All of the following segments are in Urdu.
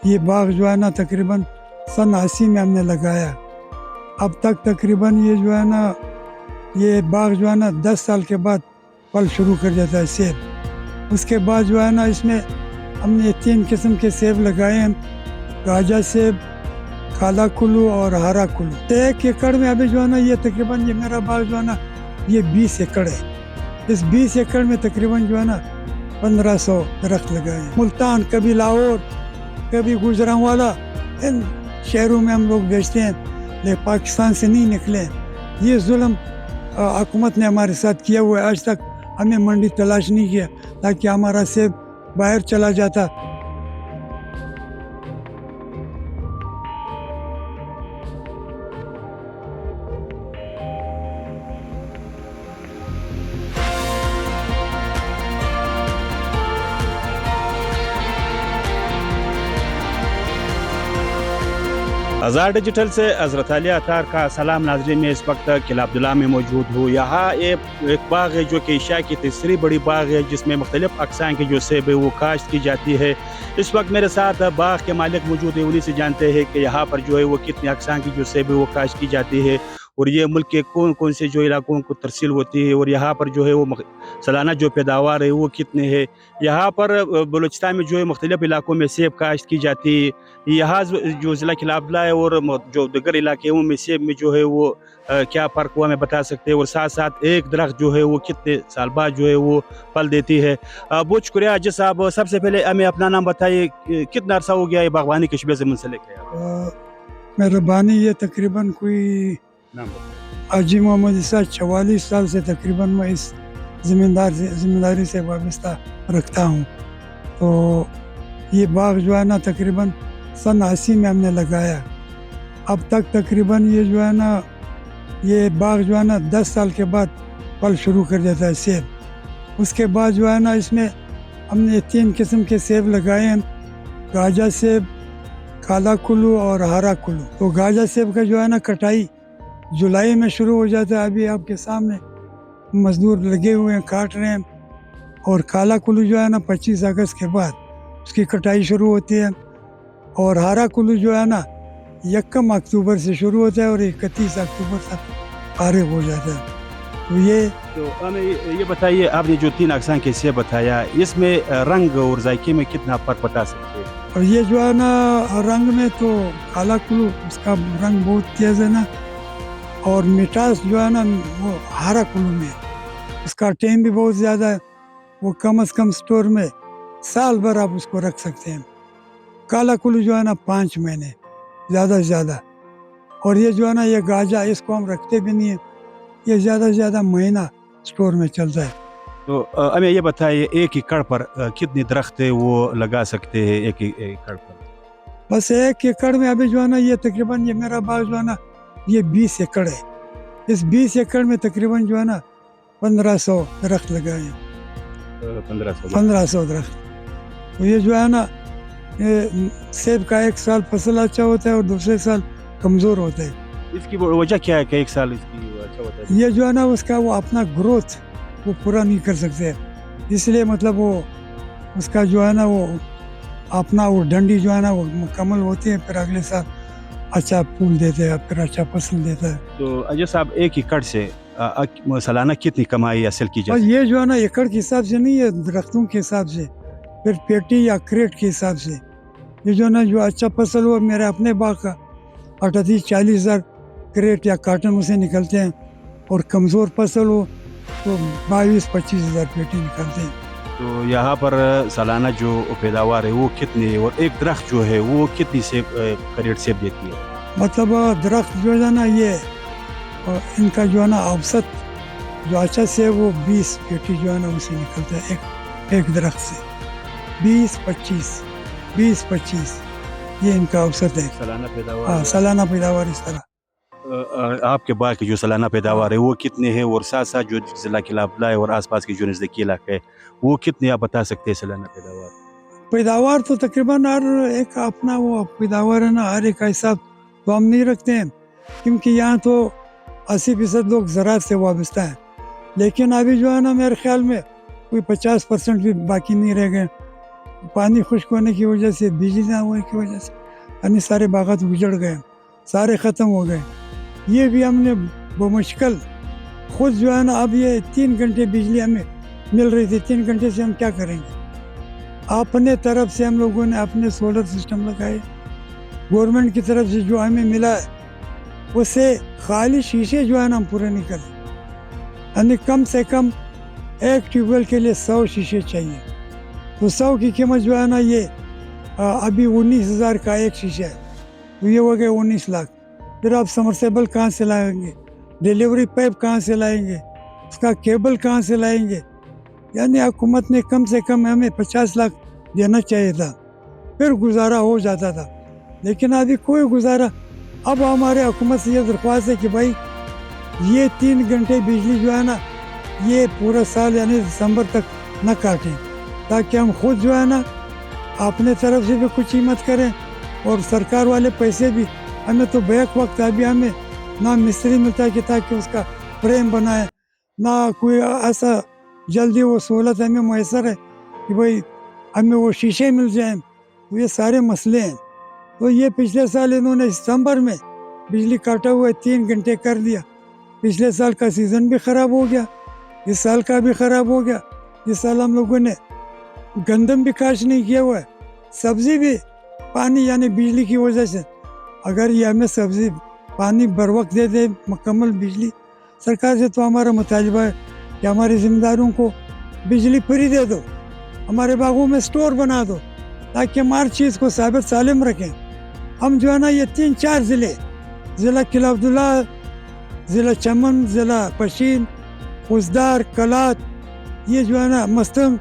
یہ باغ جو ہے نا تقریباً سن 80 میں ہم نے لگایا. اب تک تقریباً یہ جو ہے نا یہ باغ جو ہے نا 10 سال کے بعد پھل شروع کر جاتا ہے سیب. اس کے بعد جو ہے نا اس میں ہم نے 3 قسم کے سیب لگائے ہیں: گاجا سیب، کالا کلو اور ہرا کلو. 1 ایکڑ میں ابھی جو ہے نا یہ تقریباً یہ میرا باغ جو ہے نا یہ 20 ایکڑ ہے. اس 20 ایکڑ میں تقریباً جو ہے نا 1500 درخت لگائے ہیں. ملتان، کبھی لاہور، کبھی گوجرانوالا، ان شہروں میں ہم لوگ بیچتے ہیں، لیکن پاکستان سے نہیں نکلے. یہ ظلم حکومت نے ہمارے ساتھ کیا ہوا ہے. آج تک ہمیں منڈی تلاش نہیں کیا تاکہ ہمارا سیب باہر چلا جاتا. آزاد ڈیجیٹل سے حضرت علی اطہار کا سلام. ناظرین، میں اس وقت قلعہ عبداللہ میں موجود ہوں. یہاں ایک باغ ہے جو کہ ایشیا کی تیسری بڑی باغ ہے، جس میں مختلف اقسام کی جو سیب ہے وہ کاشت کی جاتی ہے. اس وقت میرے ساتھ باغ کے مالک موجود ہیں، انہیں سے جانتے ہیں کہ یہاں پر جو ہے وہ کتنے اقسام کی جو سیب ہے وہ کاشت کی جاتی ہے، اور یہ ملک کے کون کون سے جو علاقوں کو ترسیل ہوتی ہے، اور یہاں پر جو ہے وہ سالانہ جو پیداوار ہے وہ کتنے ہے. یہاں پر بلوچستان میں جو ہے مختلف علاقوں میں سیب کاشت کی جاتی ہے. یہاں جو ضلع قلعہ عبداللہ ہے اور جو دیگر علاقوں میں سیب میں جو ہے وہ کیا فرق ہوا میں بتا سکتے ہیں، اور ساتھ ساتھ ایک درخت جو ہے وہ کتنے سال بعد جو ہے وہ پھل دیتی ہے. بہت شکریہ حاجی صاحب. سب سے پہلے ہمیں اپنا نام بتائیے، کتنا عرصہ ہو گیا یہ باغبانی کے شعبے سے منسلک ہے؟ مہربانی، یہ تقریباً کوئی حاجی محمد عیسیٰ 44 سال سے تقریباً میں اس زمینداری سے وابستہ رکھتا ہوں. تو یہ باغ جو ہے نا تقریباً سن 80 میں ہم نے لگایا. اب تک تقریباً یہ جو ہے نا یہ باغ جو ہے نا 10 سال کے بعد پھل شروع کر جاتا ہے سیب. اس کے بعد جو ہے نا اس میں ہم نے 3 قسم کے سیب لگائے ہیں: گاجا سیب، کالا کلو اور ہرا کلو. تو گاجا سیب کا جو ہے نا کٹائی جولائی میں شروع ہو جاتا ہے. ابھی آپ کے سامنے مزدور لگے ہوئے ہیں، کاٹ رہے ہیں. اور کالا کلو جو ہے نا 25 اگست کے بعد اس کی کٹائی شروع ہوتی ہے. اور ہرا کلو جو ہے نا 1 اکتوبر سے شروع ہوتا ہے اور 31 اکتوبر تک فارغ ہو جاتا ہے. تو ہمیں یہ بتائیے، آپ نے جو 3 اقسام کے سیب بتایا، اس میں رنگ اور ذائقے میں کتنا فرق بتا سکتے ہیں؟ اور یہ جو ہے نا رنگ میں تو کالا کلو اس کا رنگ بہت تیز ہے نا، اور مٹھاس جو ہے نا وہ ہرا کلو میں. اس کا ٹائم بھی بہت زیادہ ہے، وہ کم از کم سٹور میں سال بھر آپ اس کو رکھ سکتے ہیں. کالا کلو جو ہے نا 5 مہینے زیادہ سے زیادہ. اور یہ جو ہے نا یہ گاجا، اس کو ہم رکھتے بھی نہیں ہیں، یہ زیادہ سے زیادہ مہینہ سٹور میں چلتا ہے. تو ہمیں یہ بتائیے، ایک ایکڑ پر کتنے درخت وہ لگا سکتے ہیں ایک ایکڑ پر؟ بس 1 ایکڑ میں ابھی جو ہے نا یہ تقریباً یہ میرا باغ جو ہے نا یہ 20 ایکڑ ہے. اس 20 ایکڑ میں تقریباً جو ہے نا 1500 درخت لگائے ہیں. 1500 درخت. تو یہ جو ہے نا سیب کا 1 سال فصل اچھا ہوتا ہے اور دوسرے سال کمزور ہوتا ہے. اس کی وجہ کیا ہے کہ 1 سال اس کی اچھا ہوتا ہے؟ یہ جو ہے نا اس کا وہ اپنا گروتھ وہ پورا نہیں کر سکتے، اس لیے مطلب وہ اس کا جو ہے نا وہ اپنا وہ ڈنڈی جو ہے نا وہ مکمل ہوتی ہے، پھر اگلے سال اچھا پھول دیتے ہیں، پھر اچھا فصل دیتا ہے. تو اجے صاحب، 1 ایکڑ سے سالانہ کتنی کمائی حاصل کی اور جائے؟ یہ جو ہے نا ایکڑ کے حساب سے نہیں ہے، درختوں کے حساب سے، پھر پیٹی یا کریٹ کے حساب سے. یہ جو ہے نا جو اچھا فصل ہوا میرے اپنے باغ کا 38-40 ہزار کریٹ یا کارٹن اسے نکلتے ہیں، اور کمزور فصل ہو تو 22-25 ہزار پیٹی نکلتے ہیں. تو یہاں پر سالانہ جو پیداوار ہے وہ کتنی ہے، اور ایک درخت جو ہے وہ کتنی کریٹ سیب دیتی ہے؟ مطلب درخت جو ہے نا یہ ان کا جو ہے نا اوسط جو اچھا سے وہ 20 پیٹی جو ہے نا اسے نکلتا ہے ایک درخت سے. 20-25 یہ ان کا اوسط ہے سالانہ پیداوار. ہاں، سالانہ پیداوار اس طرح. آپ کے باغ کی جو سالانہ پیداوار ہے وہ کتنے ہے، اور ساتھ ساتھ جو ضلع قلعہ عبداللہ ہے اور آس پاس کے جو نزدیکی علاقے ہے وہ کتنے آپ بتا سکتے ہیں سالانہ پیداوار؟ پیداوار تو تقریباً ہر ایک اپنا وہ پیداوار ہے نا، ہر ایک کا حساب تو ہم نہیں رکھتے ہیں، کیونکہ یہاں تو 80% لوگ زراعت سے وابستہ ہیں. لیکن ابھی جو ہے نا میرے خیال میں کوئی 50% بھی باقی نہیں رہ گئے. پانی خشک ہونے کی وجہ سے، بجلی نہ ہونے کی وجہ سے یعنی سارے باغات اجڑ گئے، سارے ختم ہو گئے. یہ بھی ہم نے بمشکل خود جو ہے نا، اب یہ 3 گھنٹے بجلی ہمیں مل رہی تھی، 3 گھنٹے سے ہم کیا کریں گے؟ اپنے طرف سے ہم لوگوں نے اپنے سولر سسٹم لگائے. گورنمنٹ کی طرف سے جو ہمیں ملا ہے اس سے خالی شیشے جو ہے نا ہم پورے نہیں کرتے، یعنی کم سے کم ایک ٹیوب ویل کے لیے 100 شیشے چاہیے. تو 100 کی قیمت جو ہے نا یہ ابھی 19,000 کا ایک شیشہ ہے، تو یہ ہو گئے 19 لاکھ. پھر آپ سمرسیبل کہاں سے لائیں گے؟ ڈیلیوری پائپ کہاں سے لائیں گے؟ اس کا کیبل کہاں سے لائیں گے؟ یعنی حکومت نے کم سے کم ہمیں 50 لاکھ دینا چاہیے تھا، پھر گزارا ہو جاتا تھا. لیکن ابھی کوئی گزارا. اب ہمارے حکومت سے یہ درخواست ہے کہ بھائی یہ 3 گھنٹے بجلی جو ہے نا یہ پورا سال یعنی دسمبر تک نہ کاٹیں، تاکہ ہم خود جو ہے نا اپنے طرف سے بھی کچھ ہمت کریں، اور سرکار والے پیسے بھی ہمیں تو بیک وقت ابھی ہمیں نہ مستری ملتا ہے کہ تاکہ اس کا فریم بنائے، نہ کوئی ایسا جلدی وہ سہولت ہمیں میسر ہے کہ بھائی ہمیں وہ شیشے مل جائیں. تو یہ سارے مسئلے ہیں. تو یہ پچھلے سال انہوں نے ستمبر میں بجلی کاٹا ہوا 3 گھنٹے کر دیا. پچھلے سال کا سیزن بھی خراب ہو گیا، اس سال کا بھی خراب ہو گیا. اس سال ہم لوگوں نے گندم بھی کاشت نہیں کیا ہوا ہے، سبزی بھی پانی یعنی بجلی کی وجہ سے. اگر یہ ہمیں سبزی پانی بر وقت دے دے مکمل بجلی سرکار سے، تو ہمارا مطالبہ ہے کہ ہمارے ذمہ داروں کو بجلی فری دے دو، ہمارے باغوں میں سٹور بنا دو، تاکہ ہم ہر چیز کو ثابت سالم رکھیں. ہم جو ہے نا یہ 3-4 ضلع قلعہ عبداللہ، ضلع چمن، ضلع پشین، خوزدار، کلات، یہ جو ہے نا مستنگ،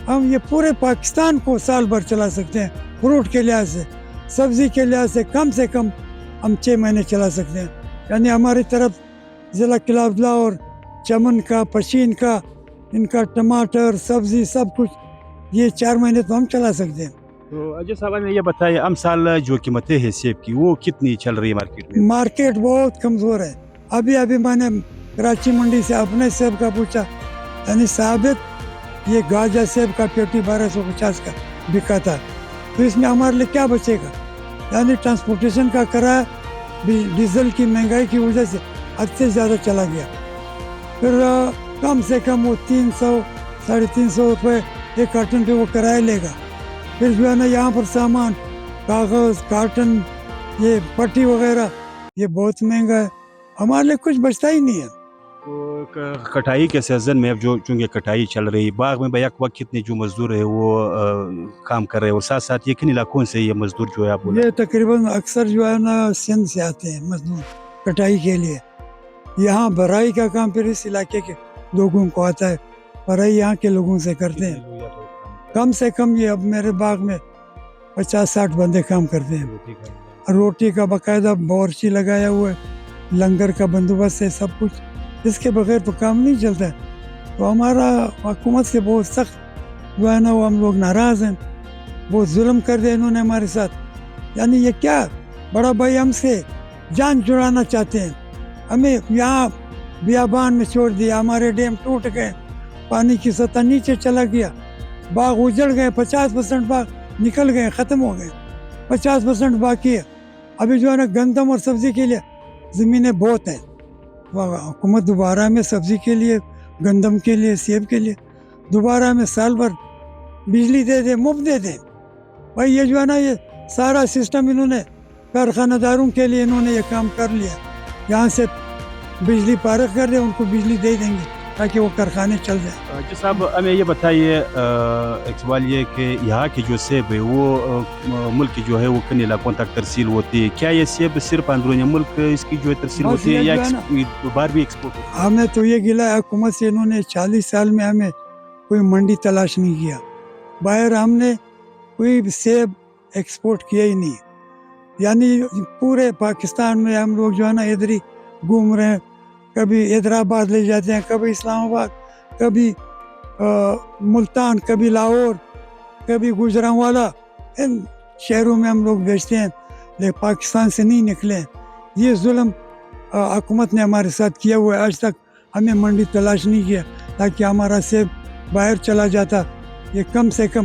ہم یہ پورے پاکستان کو سال بھر چلا سکتے ہیں. فروٹ کے لحاظ سے، سبزی کے لحاظ سے کم ہم 6 مہینے چلا سکتے ہیں. یعنی ہماری طرف ضلع قلعہ عبداللہ اور چمن کا، پشین کا، ان کا ٹماٹر، سبزی، سب کچھ یہ 4 مہینے تو ہم چلا سکتے ہیں. تو اجے صاحب ہمیں یہ بتائیے، ہم سال جو قیمتیں ہیں سیب کی وہ کتنی چل رہی ہے مارکیٹ میں؟ مارکیٹ بہت کمزور ہے. ابھی میں نے کراچی منڈی سے اپنے سیب کا پوچھا، یعنی ثابت یہ گاجا سیب کا پیٹی 1250 کا بکا تھا. تو اس میں ہمارے لیے کیا بچے گا؟ یعنی ٹرانسپورٹیشن کا کرایہ ڈیزل کی مہنگائی کی وجہ سے حد سے زیادہ چلا گیا. پھر کم سے کم وہ 300-350 روپے ایک کارٹن پہ وہ کرایہ لے گا. پھر جو ہے نا یہاں پر سامان، کاغذ، کارٹن، یہ پٹی وغیرہ یہ بہت مہنگا ہے. ہمارے لیے کچھ بچتا ہی نہیں ہے. تو کٹائی کے سیزن میں اب جو چونکہ کٹائی چل رہی، باغ میں بیک وقت کتنے جو مزدور ہے وہ کام کر رہے ہیں، اور ساتھ ساتھ یہ کن علاقوں سے یہ مزدور جو ہے آپ یہ تقریباً اکثر جو ہے نا سندھ سے آتے ہیں مزدور کٹائی کے لیے. یہاں بھرائی کا کام پھر اس علاقے کے لوگوں کو آتا ہے، بھرائی یہاں کے لوگوں سے کرتے ہیں. کم سے کم یہ اب میرے باغ میں 50-60 بندے کام کرتے ہیں. روٹی کا باقاعدہ باورچی لگایا ہوا ہے، لنگر کا بندوبست ہے، سب کچھ. اس کے بغیر تو کام نہیں چلتا ہے. تو ہمارا حکومت سے بہت سخت جو ہے نا وہ ہم لوگ ناراض ہیں. بہت ظلم کر دیا انہوں نے ہمارے ساتھ. یعنی یہ کیا بڑا بھائی ہم سے جان چھڑانا چاہتے ہیں. ہمیں یہاں بیابان میں چھوڑ دیا، ہمارے ڈیم ٹوٹ گئے، پانی کی سطح نیچے چلا گیا، باغ اجڑ گئے، 50% باغ نکل گئے، ختم ہو گئے، 50% باقی ہے. ابھی جو ہے نا گندم اور سبزی کے لیے زمینیں بہت ہیں. حکومت دوبارہ ہمیں سبزی کے لیے، گندم کے لیے، سیب کے لیے دوبارہ ہمیں سال بھر بجلی دے دے، مفت دے دے. بھائی یہ جو ہے نا یہ سارا سسٹم انہوں نے کارخانہ داروں کے لیے انہوں نے یہ کام کر لیا. یہاں سے بجلی فارغ کر دے، ان کو بجلی دے دیں گے تاکہ وہ کارخانے چل جائیں. جی صاحب ہمیں یہ بتائیے، ایک سوال یہ کہ یہاں کی جو سیب ہے وہ ملک جو ہے وہ کن علاقوں تک ترسیل ہوتی ہے؟ کیا یہ سیب صرف اندرون ملک اس کی جو ہے ترسیل ہوتی ہے یا باہر بھی ایکسپورٹ ہوتی ہے؟ ہمیں تو یہ گلا ہے حکومت سے، انہوں نے 40 سال میں ہمیں کوئی منڈی تلاش نہیں کیا. باہر ہم نے کوئی سیب ایکسپورٹ کیا ہی نہیں. یعنی پورے پاکستان میں ہم لوگ جو ہے نا ادھر ہی گھوم رہے ہیں. کبھی حیدرآباد لے جاتے ہیں، کبھی اسلام آباد، کبھی ملتان، کبھی لاہور، کبھی گوجرانوالا. ان شہروں میں ہم لوگ بیچتے ہیں، لیکن پاکستان سے نہیں نکلے. یہ ظلم حکومت نے ہمارے ساتھ کیا ہوا ہے. آج تک ہمیں منڈی تلاش نہیں کیا تاکہ ہمارا سیب باہر چلا جاتا. یہ کم سے کم